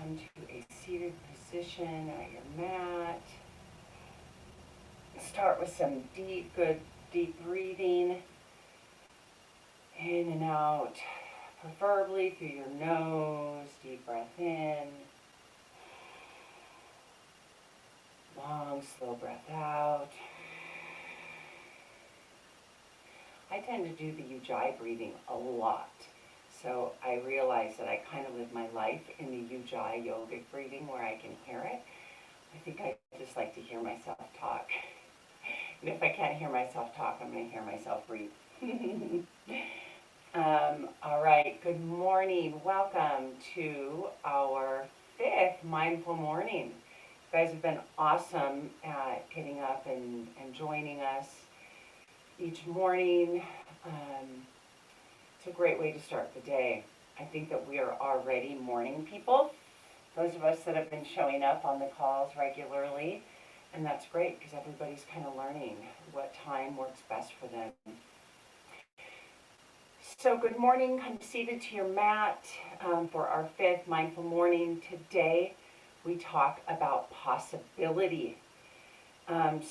come to a seated position at your mat. Start with some good deep breathing. In and out, preferably through your nose. Deep breath in. Long, slow breath out. I tend to do the Ujjayi breathing a lot. So I realize that I kind of live my life in the Ujjayi yogic breathing where I can hear it. I think I just like to hear myself talk. And if I can't hear myself talk, I'm going to hear myself breathe. All right, good morning. Welcome to our 5th Mindful Morning. You guys have been awesome at getting up and joining us each morning. It's a great way to start the day. I think that we are already morning people, those of us that have been showing up on the calls regularly, and that's great because everybody's kind of learning what time works best for them. So good morning, come seated to your mat for our 5th Mindful Morning. Today we talk about possibility.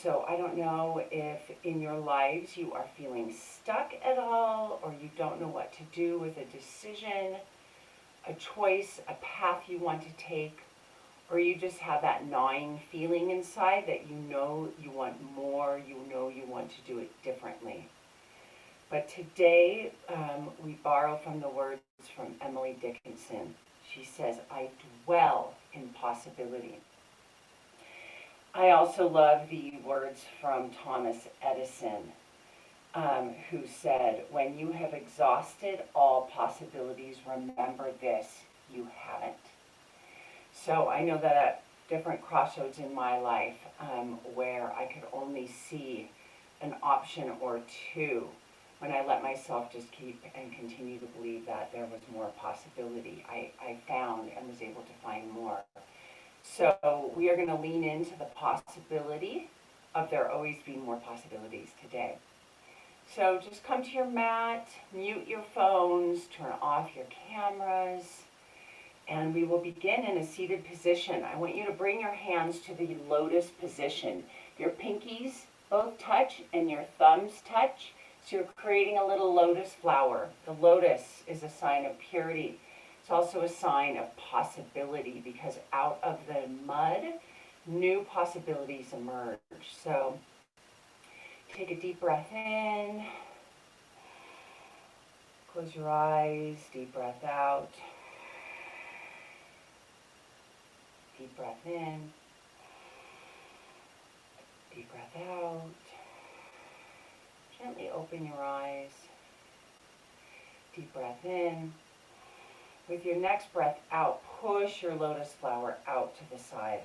So I don't know if in your lives you are feeling stuck at all, or you don't know what to do with a decision, a choice, a path you want to take, or you just have that gnawing feeling inside that you know you want more, you know you want to do it differently. But today we borrow from the words from Emily Dickinson. She says, I dwell in possibility. I also love the words from Thomas Edison, who said, when you have exhausted all possibilities, remember this, you haven't. So I know that at different crossroads in my life where I could only see an option or two, when I let myself just keep and continue to believe that there was more possibility, I found and was able to find more. So we are going to lean into the possibility of there always being more possibilities today. So just come to your mat, mute your phones, turn off your cameras, and we will begin in a seated position. I want you to bring your hands to the lotus position. Your pinkies both touch and your thumbs touch. So you're creating a little lotus flower. The lotus is a sign of purity. It's also a sign of possibility because out of the mud, new possibilities emerge. So take a deep breath in. Close your eyes. Deep breath out. Deep breath in. Deep breath out. Gently open your eyes. Deep breath in. With your next breath out, push your lotus flower out to the side.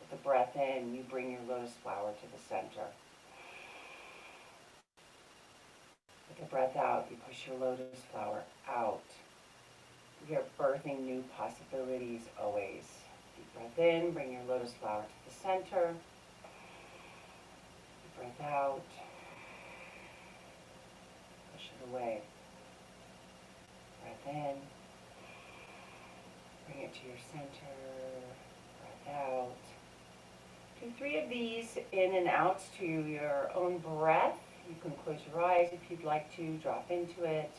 With the breath in, you bring your lotus flower to the center. With the breath out, you push your lotus flower out. We are birthing new possibilities always. Deep breath in, bring your lotus flower to the center. Deep breath out. Push it away. Breath in. Bring it to your center. Breath out. Do 3 of these in and outs to your own breath. You can close your eyes if you'd like to. Drop into it.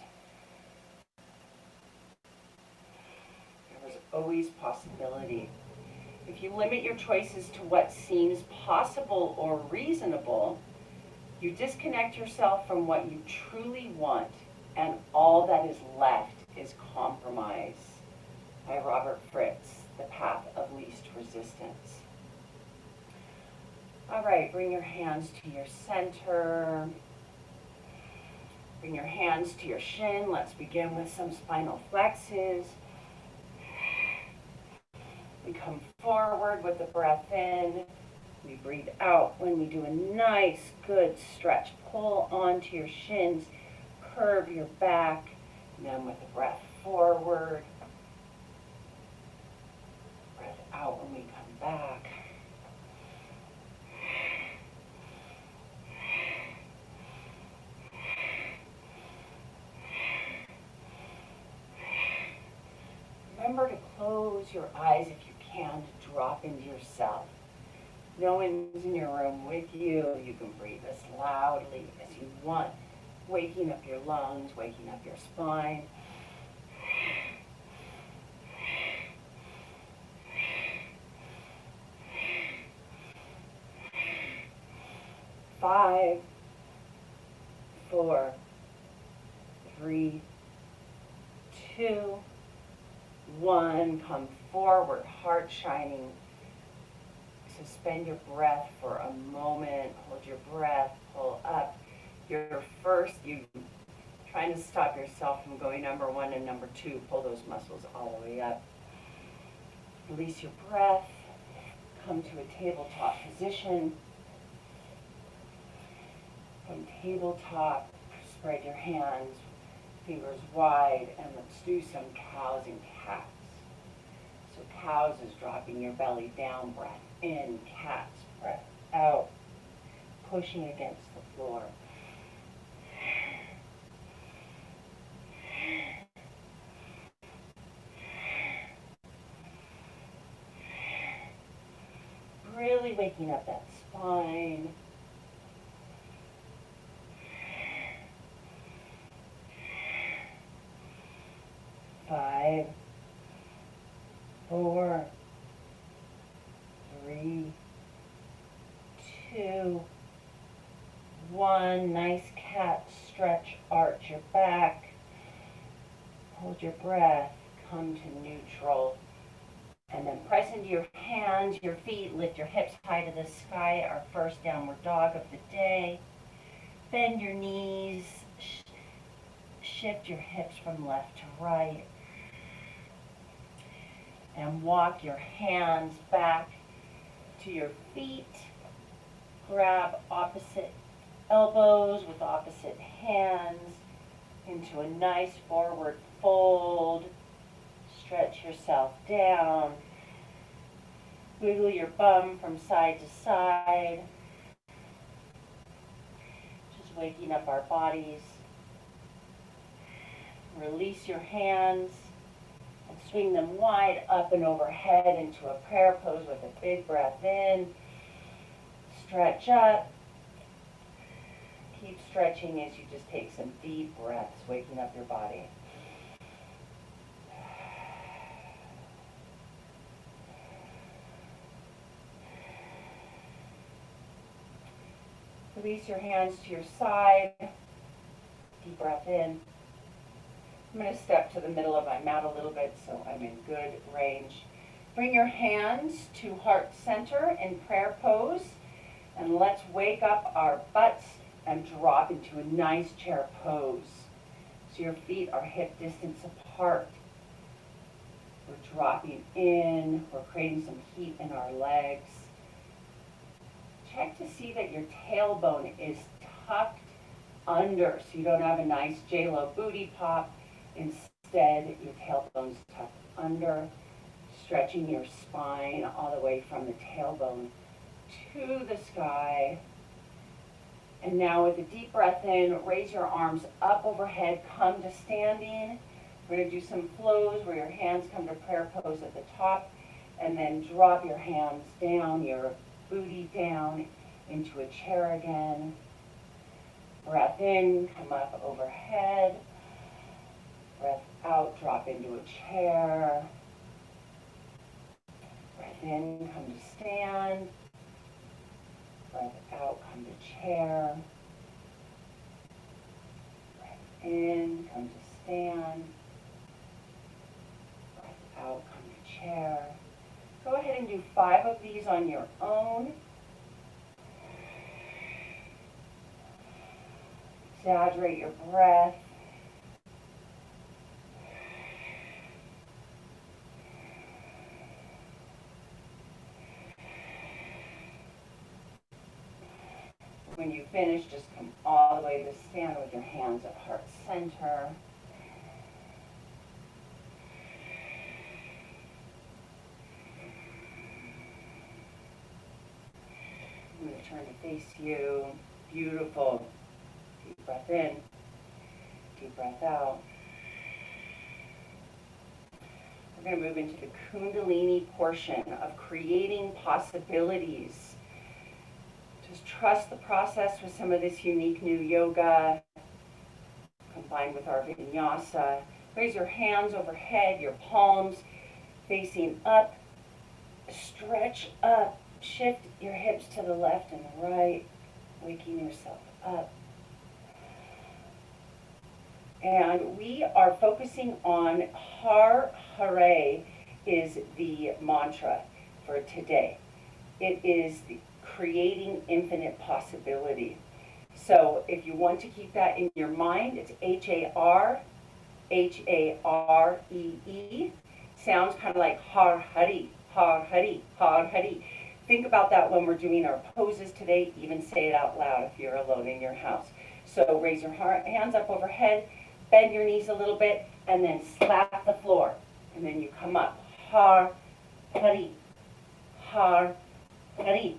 There is always possibility. If you limit your choices to what seems possible or reasonable, you disconnect yourself from what you truly want, and all that is left is compromise. By Robert Fritz, The Path of Least Resistance. All right, bring your hands to your center. Bring your hands to your shin. Let's begin with some spinal flexes. We come forward with the breath in. We breathe out when we do a nice, good stretch. Pull onto your shins, curve your back, and then with the breath forward. Breath out when we come back. remember to close your eyes if you can, to drop into yourself. No one's in your room with you. You can breathe as loudly as you want, waking up your lungs, waking up your spine. 5, 4, 3, 2, 1. Come forward, heart shining. Suspend your breath for a moment. Hold your breath. Pull up. You're trying to stop yourself from going number 1 and number 2. Pull those muscles all the way up. Release your breath. Come to a tabletop position. From tabletop, spread your hands, fingers wide, and let's do some cows and cats. So cows is dropping your belly down, breath in, cats, breath out, pushing against the floor. Really waking up that spine. 5, 4, 3, 2, 1. Nice cat stretch, arch your back. Hold your breath, come to neutral. And then press into your hands, your feet, lift your hips high to the sky, our first downward dog of the day. Bend your knees, shift your hips from left to right. And walk your hands back to your feet. Grab opposite elbows with opposite hands into a nice forward fold. Stretch yourself down. Wiggle your bum from side to side. Just waking up our bodies. Release your hands. And swing them wide up and overhead into a prayer pose with a big breath in. Stretch up. Keep stretching as you just take some deep breaths, waking up your body. Release your hands to your side. Deep breath in. I'm going to step to the middle of my mat a little bit so I'm in good range. Bring your hands to heart center in prayer pose. And let's wake up our butts and drop into a nice chair pose. So your feet are hip distance apart. We're dropping in. We're creating some heat in our legs. Check to see that your tailbone is tucked under so you don't have a nice J-Lo booty pop. Instead, your tailbone's tucked under, stretching your spine all the way from the tailbone to the sky. And now with a deep breath in, raise your arms up overhead, come to standing. We're going to do some flows where your hands come to prayer pose at the top, and then drop your hands down, your booty down into a chair again. Breath in, come up overhead. Breath out, drop into a chair. Breath in, come to stand. Breath out, come to chair. Breath in, come to stand. Breath out, come to chair. Go ahead and do 5 of these on your own. Exaggerate your breath. When you finish, just come all the way to stand with your hands at heart center. I'm going to turn to face you. Beautiful. Deep breath in. Deep breath out. We're going to move into the Kundalini portion of creating possibilities. Just trust the process with some of this unique new yoga combined with our vinyasa. Raise your hands overhead, your palms facing up. Stretch up. Shift your hips to the left and the right, waking yourself up. And we are focusing on Har Hare is the mantra for today. It is the creating infinite possibility. So if you want to keep that in your mind, it's H-A-R, H-A-R-E-E. Sounds kind of like Har Hari, Har Hari, Har Hari. Think about that when we're doing our poses today. Even say it out loud if you're alone in your house. So raise your hands up overhead, bend your knees a little bit, and then slap the floor. And then you come up. Har Hari, Har Hari,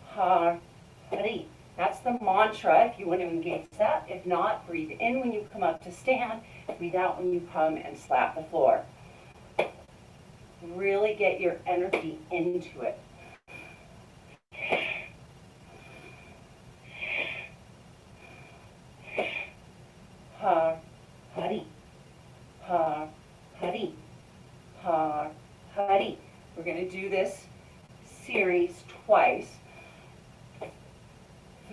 Har Hari. That's the mantra if you want to engage that. If not, breathe in when you come up to stand. Breathe out when you come and slap the floor. Really get your energy into it. Har Hari, Har Hari, Har Hari. We're going to do this series twice.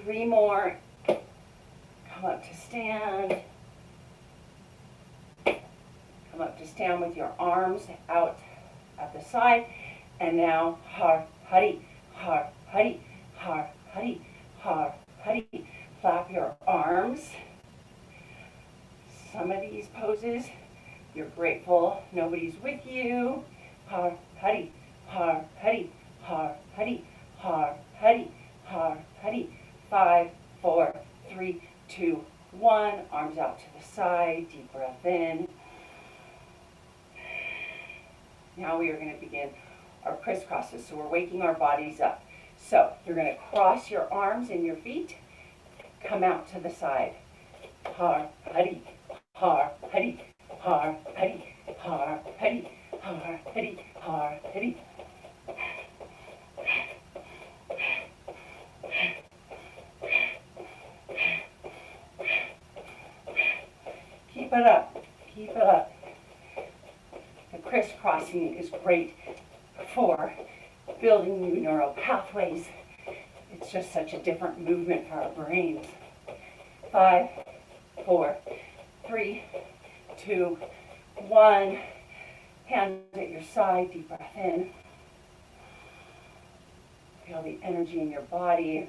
3 more. Come up to stand. Come up to stand with your arms out at the side. And now Har Hari, Har Hari, Har Hari, Har Hari. Flap your arms. Some of these poses, you're grateful nobody's with you. Har Hari, Har Hari, Har Hari, Har Hari, Har Hari. 5, 4, 3, 2, 1. Arms out to the side. Deep breath in. Now we are going to begin our crisscrosses. So we're waking our bodies up. So you're going to cross your arms and your feet. Come out to the side. Har Hari, Har Hari, Har Hari, Har Hari, Har Hari, Har Hari. Keep it up. Keep it up. The crisscrossing is great for building new neural pathways. It's just such a different movement for our brains. 5, 4, 3, 2, 1. Hands at your side. Deep breath in. Feel the energy in your body.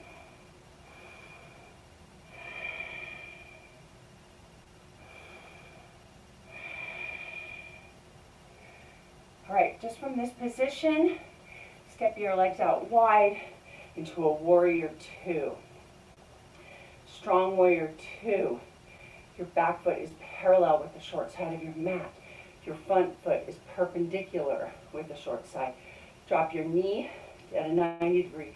All right, just from this position, step your legs out wide into a warrior 2. Strong warrior 2. Your back foot is parallel with the short side of your mat. Your front foot is perpendicular with the short side. Drop your knee at a 90-degree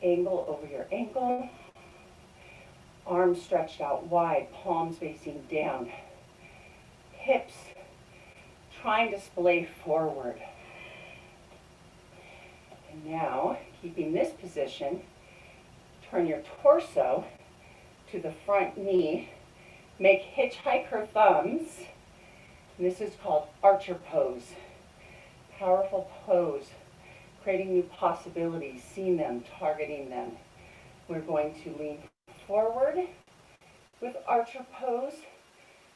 angle over your ankle. Arms stretched out wide, palms facing down. Hips trying to splay forward. And now, keeping this position, turn your torso to the front knee. Make hitchhiker thumbs. And this is called archer pose. Powerful pose, creating new possibilities, seeing them, targeting them. We're going to lean forward with archer pose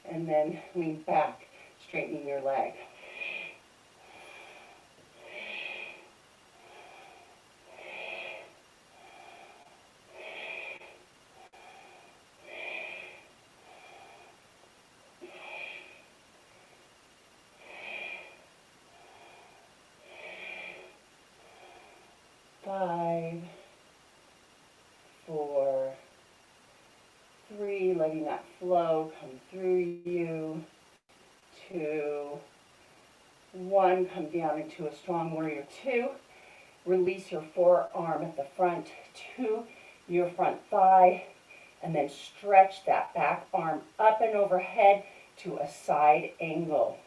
and then lean back, straightening your leg. Five, 4, 3, letting that flow come through you. 2, 1, come down into a strong warrior 2. Release your forearm at the front to your front thigh, and then stretch that back arm up and overhead to a side angle.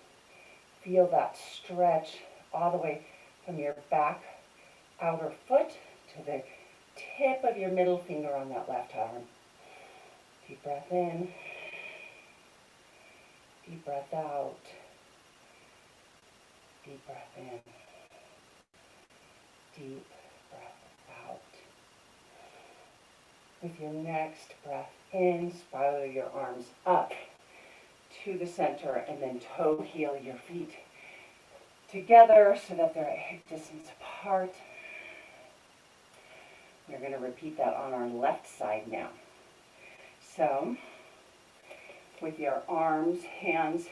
Feel that stretch all the way from your back outer foot to the tip of your middle finger on that left arm. Deep breath in. Deep breath out. Deep breath in. Deep breath out. With your next breath in, spiral your arms up to the center and then toe heel your feet together so that they're at hip distance apart. We're going to repeat that on our left side now. So, with your arms, hands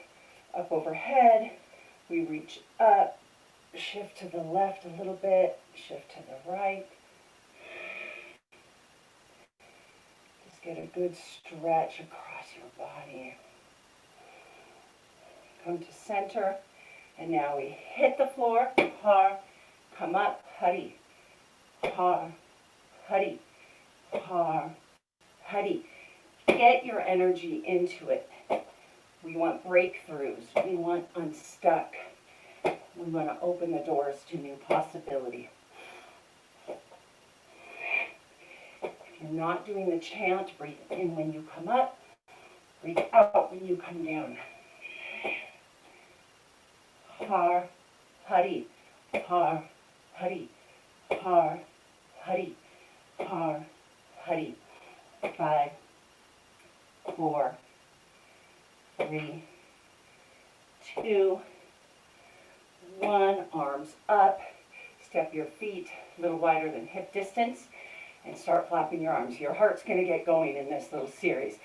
up overhead, we reach up, shift to the left a little bit, shift to the right. Just get a good stretch across your body. Come to center, and now we hit the floor, har, come up, hari, har, hari, har, hari. Get your energy into it. We want breakthroughs. We want unstuck. We want to open the doors to new possibility. If you're not doing the chant, breathe in when you come up, breathe out when you come down. Har, hari, har, hari, har, hari, har, hari. 5, 4, 3, 2, 1. Arms up. Step your feet a little wider than hip distance and start flapping your arms. Your heart's going to get going in this little series.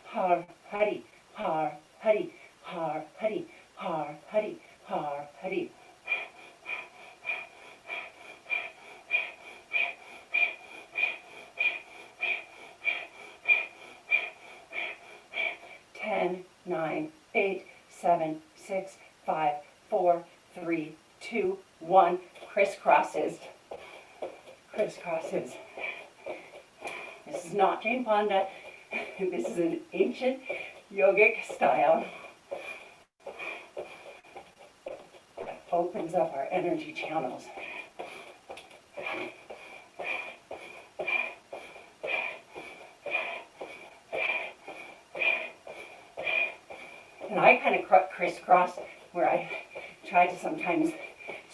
Har, hari, har, hari, har, hari, har, hari, har, hari. Ten, 9, 8, 7, 6, 5, 4, 3, 2, 1. Crisscrosses. Crisscrosses. This is not Jane Fonda. This is an ancient yogic style. That opens up our energy channels. And I kind of crisscross where I try to sometimes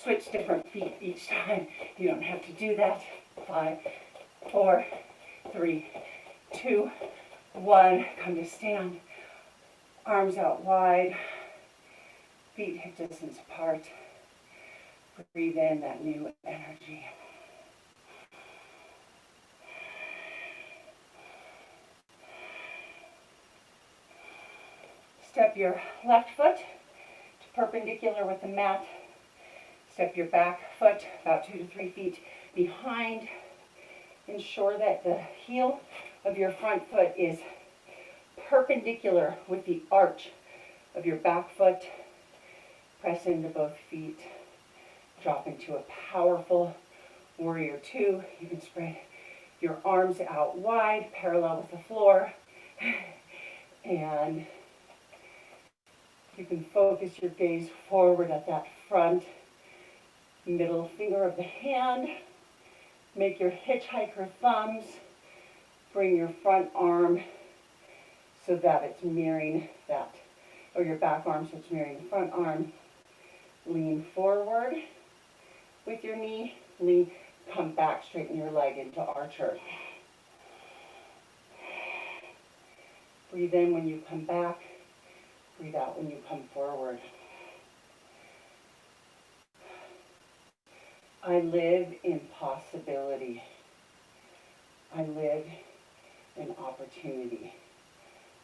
switch different feet each time. You don't have to do that. 5, 4, 3, 2, 1. Come to stand. Arms out wide. Feet hip distance apart. Breathe in that new energy. Step your left foot to perpendicular with the mat. Step your back foot about 2 to 3 feet behind. Ensure that the heel of your front foot is perpendicular with the arch of your back foot. Press into both feet. Drop into a powerful warrior 2. You can spread your arms out wide, parallel with the floor. And you can focus your gaze forward at that front middle finger of the hand. Make your hitchhiker thumbs. Bring your front arm so that it's mirroring that, or your back arm so it's mirroring the front arm. Lean forward with your knee. Lean, come back, straighten your leg into archer. Breathe in when you come back. Breathe out when you come forward. I live in possibility. I live in opportunity.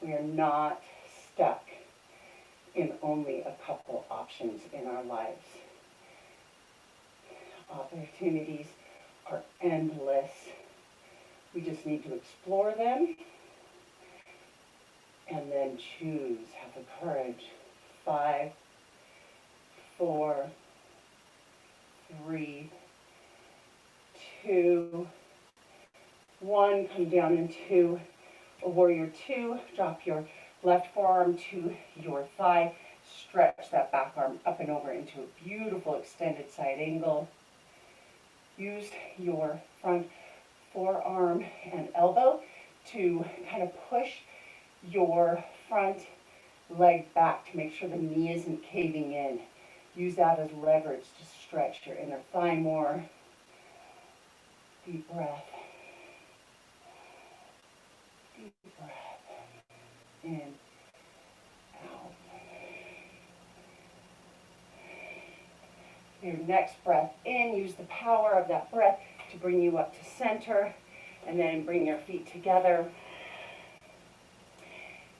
We are not stuck in only a couple options in our lives. Opportunities are endless. We just need to explore them and then choose, have the courage. 5, 4, 3, 2, 1. Come down into a warrior two. Drop your left forearm to your thigh. Stretch that back arm up and over into a beautiful extended side angle. Use your front forearm and elbow to kind of push your front leg back to make sure the knee isn't caving in. Use that as leverage to stretch your inner thigh more. Deep breath. Deep breath. In, out. Your next breath in, use the power of that breath to bring you up to center, and then bring your feet together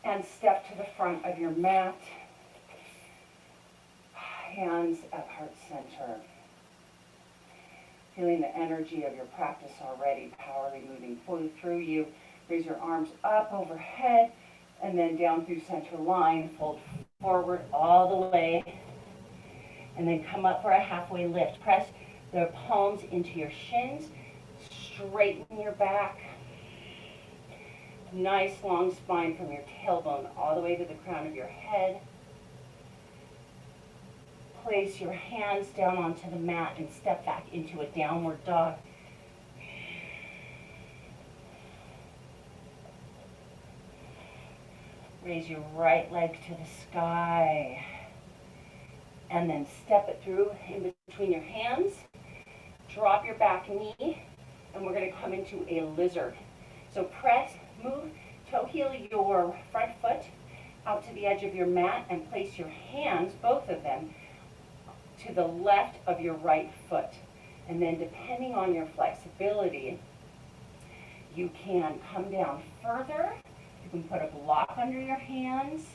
and step to the front of your mat. Hands at heart center. Feeling the energy of your practice already, powerfully moving fully through you. Raise your arms up overhead and then down through center line. Fold forward all the way. And then come up for a halfway lift. Press the palms into your shins. Straighten your back. Nice long spine from your tailbone all the way to the crown of your head. Place your hands down onto the mat and step back into a downward dog. Raise your right leg to the sky. And then step it through in between your hands. Drop your back knee, and we're going to come into a lizard. So press, move, toe heel your front foot out to the edge of your mat and place your hands, both of them, to the left of your right foot. And then depending on your flexibility, you can come down further. You can put a block under your hands,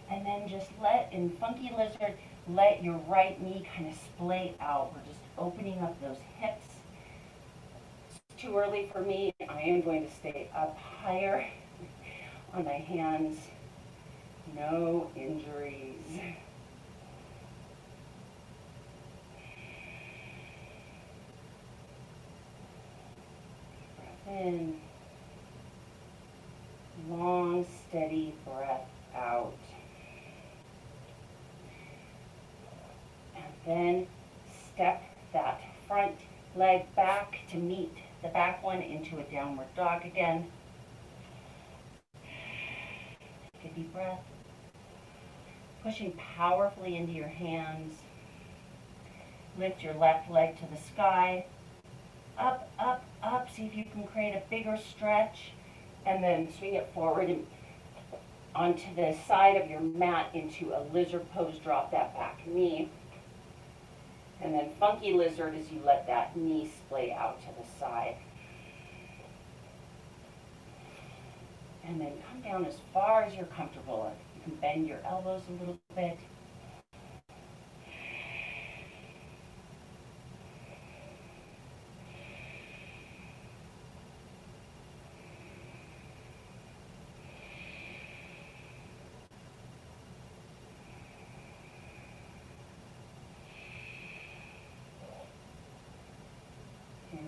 and then just let, in Funky Lizard, let your right knee kind of splay out. We're just opening up those hips. It's too early for me. I am going to stay up higher on my hands. No injuries. Breath in. Long, steady breath out. Then step that front leg back to meet the back one into a downward dog again. Take a deep breath. Pushing powerfully into your hands. Lift your left leg to the sky. Up, up, up. See if you can create a bigger stretch. And then swing it forward and onto the side of your mat into a lizard pose. Drop that back knee. And then Funky Lizard as you let that knee splay out to the side. And then come down as far as you're comfortable. You can bend your elbows a little bit.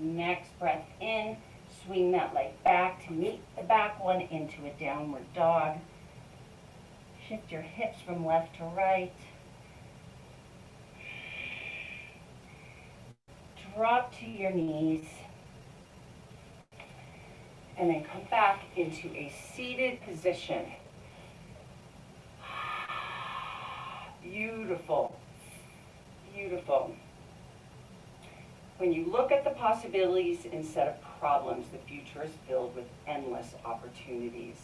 Next breath in, swing that leg back to meet the back one into a downward dog. Shift your hips from left to right. Drop to your knees. And then come back into a seated position. Beautiful. Beautiful. When you look at the possibilities instead of problems, the future is filled with endless opportunities.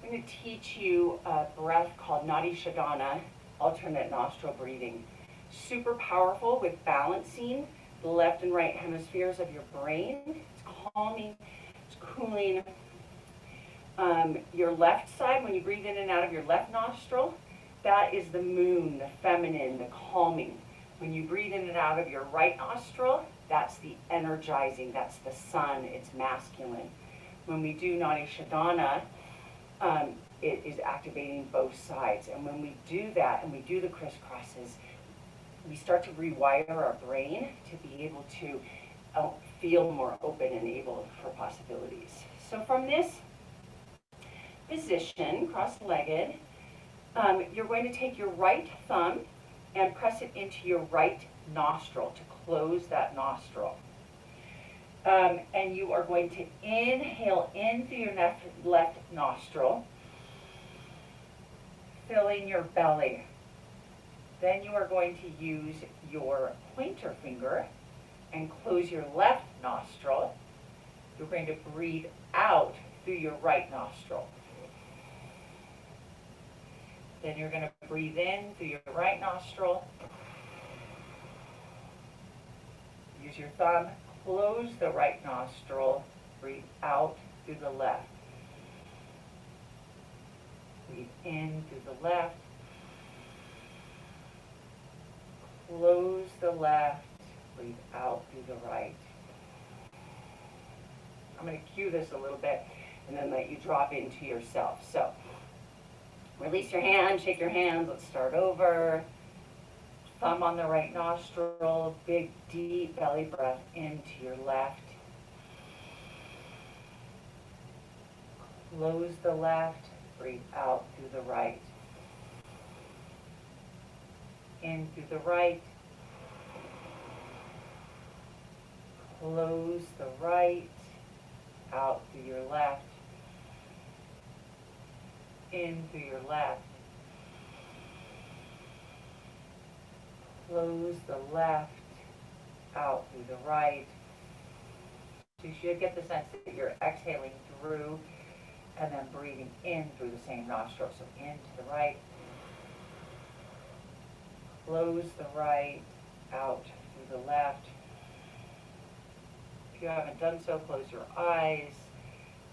I'm going to teach you a breath called Nadi Shodhana, alternate nostril breathing. Super powerful with balancing the left and right hemispheres of your brain. It's calming, it's cooling. Your left side, when you breathe in and out of your left nostril, that is the moon, the feminine, the calming. When you breathe in and out of your right nostril, that's the energizing, that's the sun, it's masculine. When we do Nadi Shodhana, it is activating both sides. And when we do that and we do the crisscrosses, we start to rewire our brain to be able to feel more open and able for possibilities. So from this position, cross-legged, you're going to take your right thumb and press it into your right nostril to close that nostril. And you are going to inhale in through your left nostril, filling your belly. Then you are going to use your pointer finger and close your left nostril. You're going to breathe out through your right nostril. Then you're going to breathe in through your right nostril. Use your thumb, close the right nostril, breathe out through the left. Breathe in through the left. Close the left, breathe out through the right. I'm going to cue this a little bit and then let you drop into yourself. So, release your hand, shake your hands, let's start over. Thumb on the right nostril, big deep belly breath into your left. Close the left, breathe out through the right. In through the right. Close the right, out through your left. In through your left. Close the left, out through the right. So you should get the sense that you're exhaling through and then breathing in through the same nostril. So in to the right. Close the right, out through the left. If you haven't done so, close your eyes,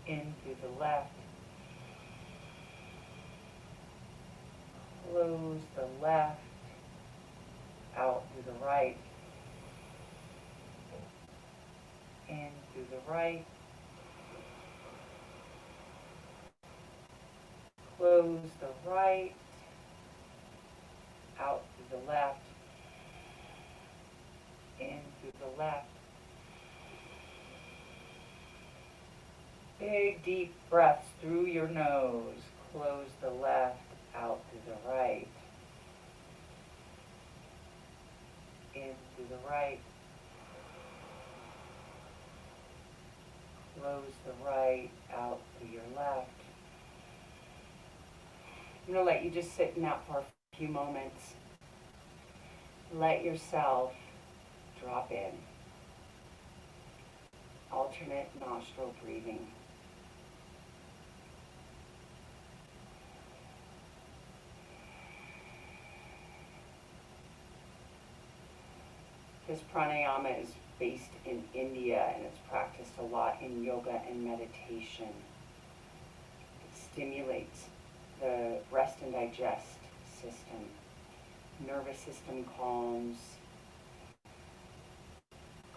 in through the left. Close the left, out through the right. In through the right. Close the right, out through the left, in through the left. Big deep breaths through your nose. Close the left, out through the right. In through the right. Close the right, out through your left. I'm going to let you just sit in that for a few moments. Let yourself drop in. Alternate nostril breathing. This pranayama is based in India and it's practiced a lot in yoga and meditation. It stimulates the rest and digest system. Nervous system calms,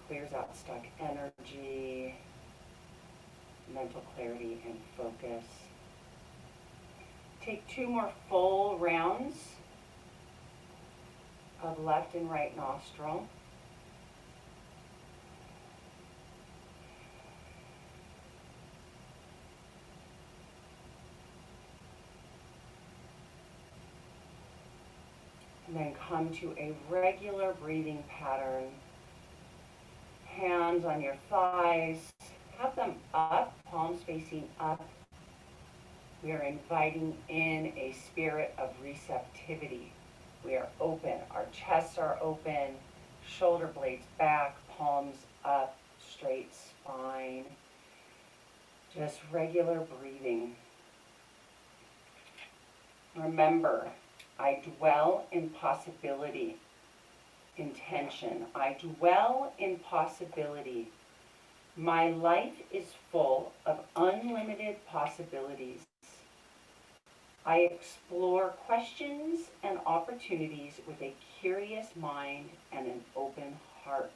clears out stuck energy, mental clarity and focus. Take 2 more full rounds of left and right nostril. And then come to a regular breathing pattern. Hands on your thighs. Have them up, palms facing up. We are inviting in a spirit of receptivity. We are open. Our chests are open. Shoulder blades back, palms up, straight spine. Just regular breathing. Remember, I dwell in possibility. Intention. I dwell in possibility. My life is full of unlimited possibilities. I explore questions and opportunities with a curious mind and an open heart.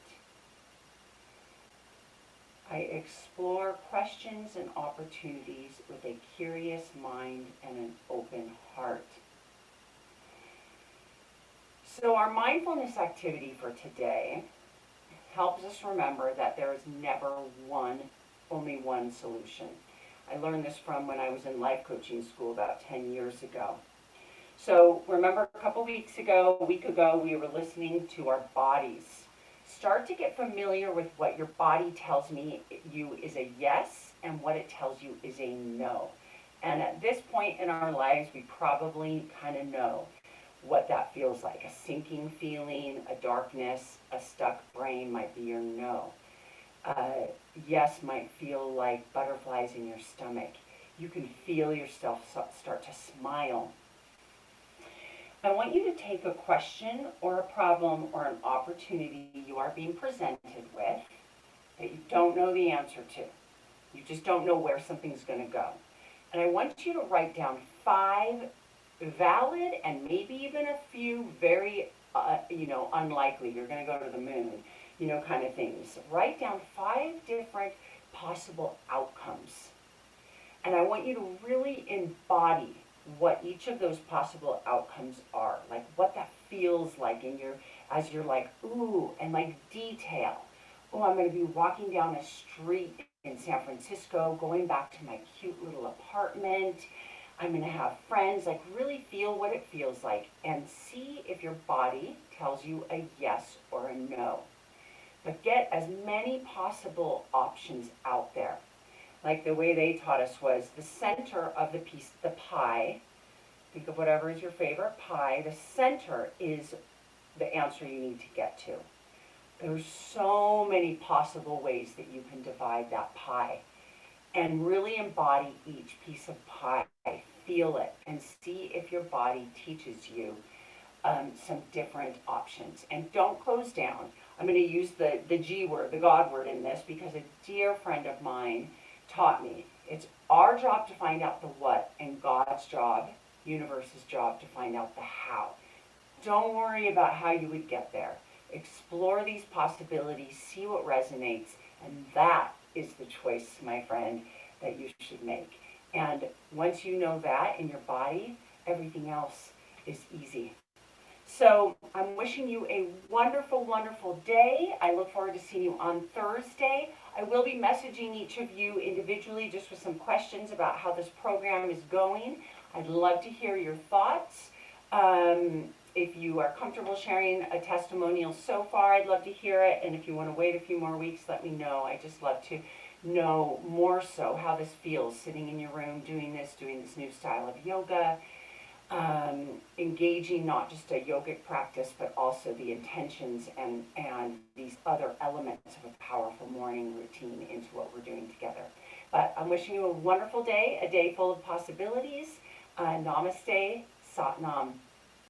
I explore questions and opportunities with a curious mind and an open heart. So our mindfulness activity for today helps us remember that there is never only one solution. I learned this from when I was in life coaching school about 10 years ago. So remember a week ago, we were listening to our bodies. Start to get familiar with what your body tells you is a yes and what it tells you is a no. And at this point in our lives, we probably kind of know what that feels like. A sinking feeling, a darkness, a stuck brain might be your no. Yes might feel like butterflies in your stomach. You can feel yourself start to smile. I want you to take a question or a problem or an opportunity you are being presented with that you don't know the answer to. You just don't know where something's going to go. And I want you to write down 5 valid and maybe even a few very, unlikely, you're going to go to the moon, kind of things. Write down 5 different possible outcomes. And I want you to really embody what each of those possible outcomes are, like what that feels like as you're like, ooh, and like detail. Oh, I'm going to be walking down a street in San Francisco, going back to my cute little apartment. I'm going to have friends, like really feel what it feels like and see if your body tells you a yes or a no. But get as many possible options out there. Like the way they taught us was the center of the pie, think of whatever is your favorite pie, the center is the answer you need to get to. There's so many possible ways that you can divide that pie and really embody each piece of pie. Feel it and see if your body teaches you some different options. And don't close down. I'm going to use the G word, the God word in this because a dear friend of mine taught me it's our job to find out the what and God's job, universe's job, to find out the how. Don't worry about how you would get there. Explore these possibilities, see what resonates, and that is the choice, my friend, that you should make. And once you know that in your body, everything else is easy. So I'm wishing you a wonderful, wonderful day. I look forward to seeing you on Thursday. I will be messaging each of you individually just with some questions about how this program is going. I'd love to hear your thoughts. If you are comfortable sharing a testimonial so far, I'd love to hear it. And if you want to wait a few more weeks, let me know. I just love to know more so how this feels, sitting in your room, doing this new style of yoga. Engaging not just a yogic practice, but also the intentions and these other elements of a powerful morning routine into what we're doing together. But I'm wishing you a wonderful day, a day full of possibilities. Namaste, Sat Nam.